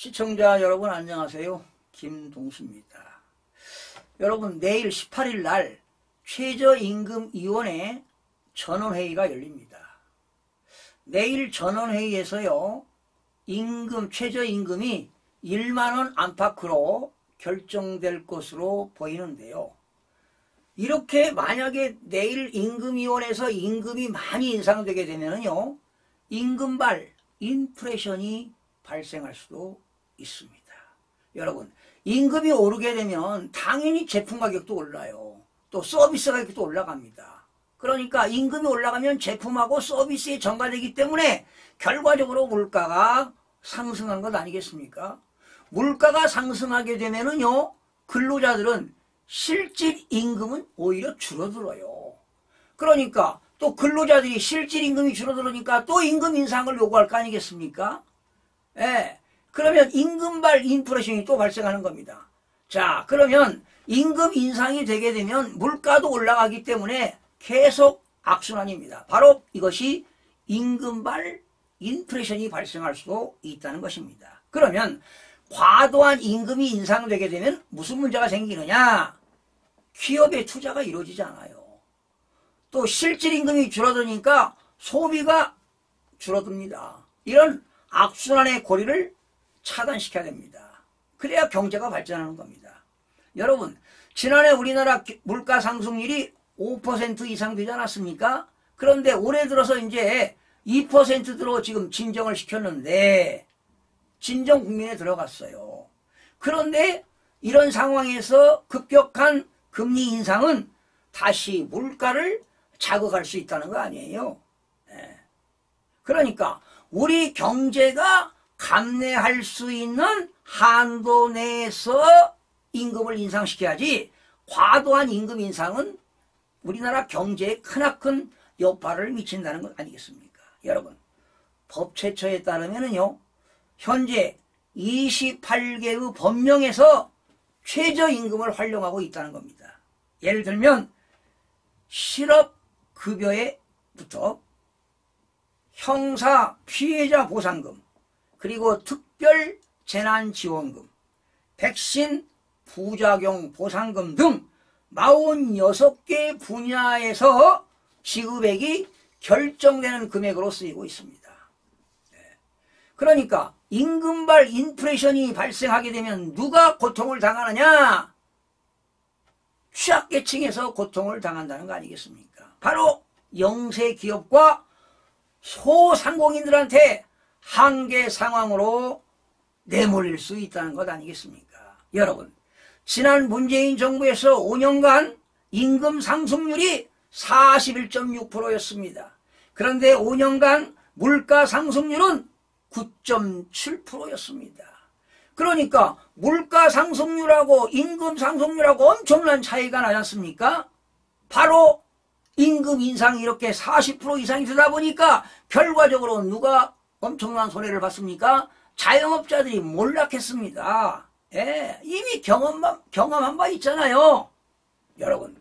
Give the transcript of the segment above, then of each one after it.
시청자 여러분 안녕하세요. 김동수입니다. 여러분 내일 18일 날 최저임금위원회 전원회의가 열립니다. 내일 전원회의에서요 최저임금이 1만원 안팎으로 결정될 것으로 보이는데요. 이렇게 만약에 내일 임금위원회에서 임금이 많이 인상되게 되면요 임금발 인플레이션이 발생할 수도 있습니다. 여러분 임금이 오르게 되면 당연히 제품 가격도 올라요. 또 서비스 가격도 올라갑니다. 그러니까 임금이 올라가면 제품하고 서비스에 전가되기 때문에 결과적으로 물가가 상승한 것 아니겠습니까? 물가가 상승하게 되면은요 근로자들은 실질 임금은 오히려 줄어들어요. 그러니까 또 근로자들이 실질 임금이 줄어들으니까 또 임금 인상을 요구할 거 아니겠습니까? 예. 그러면 임금발 인플레이션이 또 발생하는 겁니다. 자, 그러면 임금 인상이 되게 되면 물가도 올라가기 때문에 계속 악순환입니다. 바로 이것이 임금발 인플레이션이 발생할 수도 있다는 것입니다. 그러면 과도한 임금이 인상되게 되면 무슨 문제가 생기느냐? 기업의 투자가 이루어지지 않아요. 또 실질 임금이 줄어드니까 소비가 줄어듭니다. 이런 악순환의 고리를 차단시켜야 됩니다. 그래야 경제가 발전하는 겁니다. 여러분 지난해 우리나라 물가 상승률이 5% 이상 되지 않았습니까? 그런데 올해 들어서 이제 2%대로 지금 진정을 시켰는데 진정 국면에 들어갔어요. 그런데 이런 상황에서 급격한 금리 인상은 다시 물가를 자극할 수 있다는 거 아니에요. 네. 그러니까 우리 경제가 감내할 수 있는 한도 내에서 임금을 인상시켜야지 과도한 임금 인상은 우리나라 경제에 크나큰 여파를 미친다는 것 아니겠습니까? 여러분 법제처에 따르면요 현재 28개의 법령에서 최저임금을 활용하고 있다는 겁니다. 예를 들면 실업급여에부터 형사 피해자 보상금, 그리고 특별 재난지원금, 백신 부작용 보상금 등 46개 분야에서 지급액이 결정되는 금액으로 쓰이고 있습니다. 그러니까 임금발 인플레이션이 발생하게 되면 누가 고통을 당하느냐? 취약계층에서 고통을 당한다는 거 아니겠습니까? 바로 영세기업과 소상공인들한테 한계 상황으로 내몰릴 수 있다는 것 아니겠습니까? 여러분 지난 문재인 정부에서 5년간 임금 상승률이 41.6%였습니다. 그런데 5년간 물가 상승률은 9.7%였습니다. 그러니까 물가 상승률하고 임금 상승률하고 엄청난 차이가 나지 않습니까? 바로 임금 인상이 이렇게 40% 이상이 되다 보니까 결과적으로 누가 엄청난 손해를 봤습니까? 자영업자들이 몰락했습니다. 예, 이미 경험한 바 있잖아요. 여러분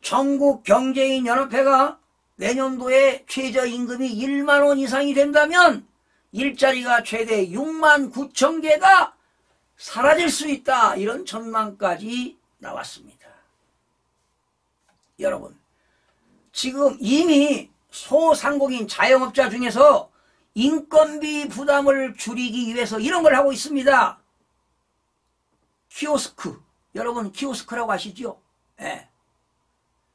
전국경제인연합회가 내년도에 최저임금이 1만원 이상이 된다면 일자리가 최대 6만 9천 개가 사라질 수 있다, 이런 전망까지 나왔습니다. 여러분 지금 이미 소상공인 자영업자 중에서 인건비 부담을 줄이기 위해서 이런 걸 하고 있습니다. 키오스크, 여러분 키오스크라고 아시죠? 네.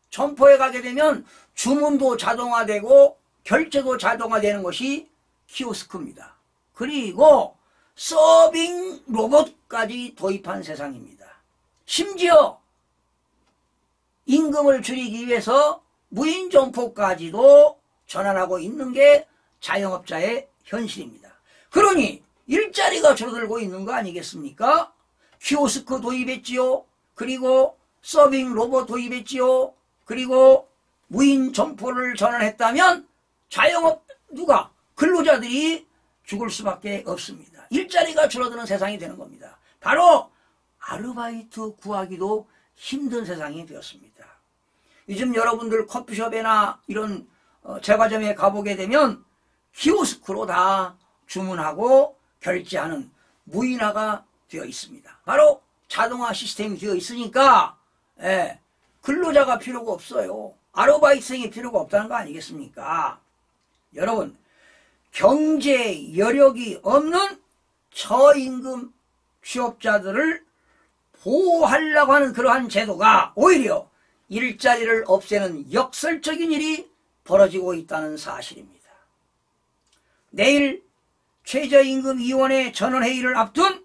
점포에 가게 되면 주문도 자동화되고 결제도 자동화되는 것이 키오스크입니다. 그리고 서빙 로봇까지 도입한 세상입니다. 심지어 임금을 줄이기 위해서 무인 점포까지도 전환하고 있는 게 자영업자의 현실입니다. 그러니 일자리가 줄어들고 있는 거 아니겠습니까? 키오스크 도입했지요. 그리고 서빙 로봇 도입했지요. 그리고 무인 점포를 전환했다면 자영업 누가? 근로자들이 죽을 수밖에 없습니다. 일자리가 줄어드는 세상이 되는 겁니다. 바로 아르바이트 구하기도 힘든 세상이 되었습니다. 요즘 여러분들 커피숍이나 이런 제과점에 가보게 되면 키오스크로 다 주문하고 결제하는 무인화가 되어 있습니다. 바로 자동화 시스템이 되어 있으니까 근로자가 필요가 없어요. 아르바이트생이 필요가 없다는 거 아니겠습니까? 여러분, 경제 여력이 없는 저임금 취업자들을 보호하려고 하는 그러한 제도가 오히려 일자리를 없애는 역설적인 일이 벌어지고 있다는 사실입니다. 내일 최저임금위원회 전원회의를 앞둔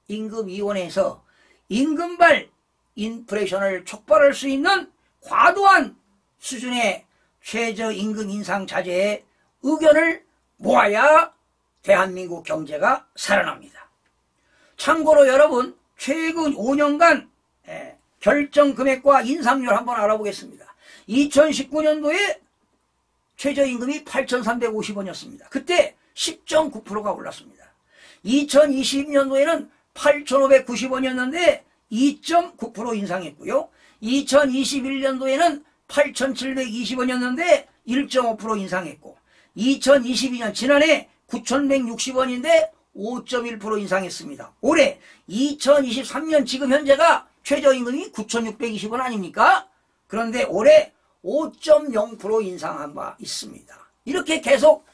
임금위원회에서 임금발 인플레이션을 촉발할 수 있는 과도한 수준의 최저임금 인상 자제에 의견을 모아야 대한민국 경제가 살아납니다. 참고로 여러분, 최근 5년간 결정 금액과 인상률 한번 알아보겠습니다. 2019년도에 최저임금이 8,350원이었습니다. 그때 10.9%가 올랐습니다. 2020년도에는 8,590원이었는데 2.9% 인상했고요. 2021년도에는 8,720원이었는데 1.5% 인상했고, 2022년 지난해 9,160원인데 5.1% 인상했습니다. 올해 2023년 지금 현재가 최저임금이 9,620원 아닙니까? 그런데 올해 5.0% 인상한 바 있습니다. 이렇게 계속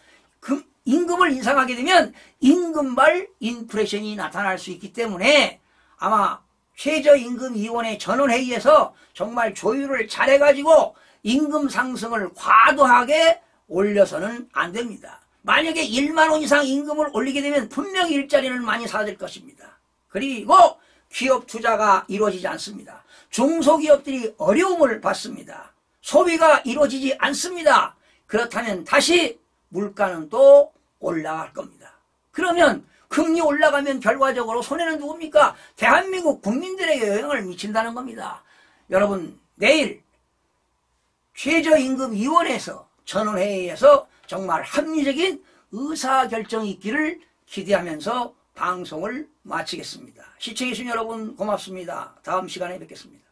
임금을 인상하게 되면 임금발 인플레이션이 나타날 수 있기 때문에 아마 최저임금위원회 전원회의에서 정말 조율을 잘해가지고 임금 상승을 과도하게 올려서는 안 됩니다. 만약에 1만 원 이상 임금을 올리게 되면 분명히 일자리는 많이 사라질 것입니다. 그리고 기업 투자가 이루어지지 않습니다. 중소기업들이 어려움을 받습니다. 소비가 이루어지지 않습니다. 그렇다면 다시 물가는 또 올라갈 겁니다. 그러면 금리 올라가면 결과적으로 손해는 누굽니까? 대한민국 국민들에게 영향을 미친다는 겁니다. 여러분, 내일 최저임금위원회에서 전원회의에서 정말 합리적인 의사결정이 있기를 기대하면서 방송을 마치겠습니다. 시청해주신 여러분 고맙습니다. 다음 시간에 뵙겠습니다.